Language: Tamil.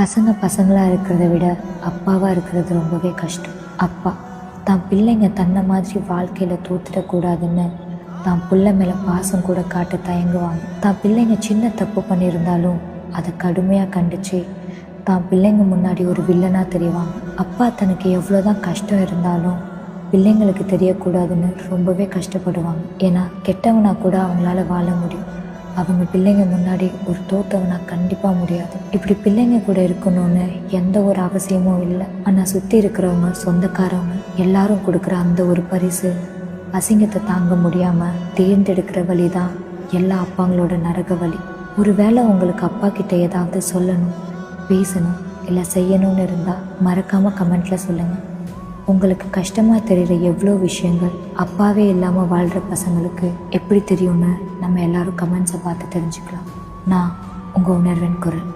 பசங்களாக இருக்கிறத விட அப்பாவாக இருக்கிறது ரொம்பவே கஷ்டம். அப்பா தான் பிள்ளைங்க தன்னை மாதிரி வாழ்க்கையில் தோத்துடக்கூடாதுன்னு தான் பிள்ளை மேலே பாசம் கூட காட்ட தயங்குவாங்க. தான் பிள்ளைங்க சின்ன தப்பு பண்ணியிருந்தாலும் அதை கடுமையாக கண்டிச்சு தான் பிள்ளைங்க முன்னாடி ஒரு வில்லனாக தெரிவாங்க. அப்பா தனக்கு எவ்வளோதான் கஷ்டம் இருந்தாலும் பிள்ளைங்களுக்கு தெரியக்கூடாதுன்னு ரொம்பவே கஷ்டப்படுவாங்க. ஏன்னா கெட்டவனா கூட அவங்களால வாழ முடியும், அவங்க பிள்ளைங்க முன்னாடி ஒரு தோத்தவனா கண்டிப்பாக முடியாது. இப்படி பிள்ளைங்க கூட இருக்கணும்னு எந்த ஒரு அவசியமும் இல்லை. ஆனால் சுற்றி இருக்கிறவங்க, சொந்தக்காரவங்க எல்லாரும் கொடுக்குற அந்த ஒரு பரிசு அசிங்கத்தை தாங்க முடியாமல் தேர்ந்தெடுக்கிற வழி தான் எல்லா அப்பாங்களோட நரக வழி. ஒரு வேளை உங்களுக்கு அப்பா கிட்ட ஏதாவது சொல்லணும், பேசணும், இல்லை செய்யணும்னு இருந்தால் மறக்காமல் கமெண்ட்டில் சொல்லுங்கள். உங்களுக்கு கஷ்டமாக தெரிகிற எவ்வளோ விஷயங்கள் அப்பாவே இல்லாமல் வாழ்கிற பசங்களுக்கு எப்படி தெரியும்னு நம்ம எல்லாரும் கமெண்ட்ஸை பார்த்து தெரிஞ்சுக்கலாம். நான் உங்கள் உணர்வின் குரல்.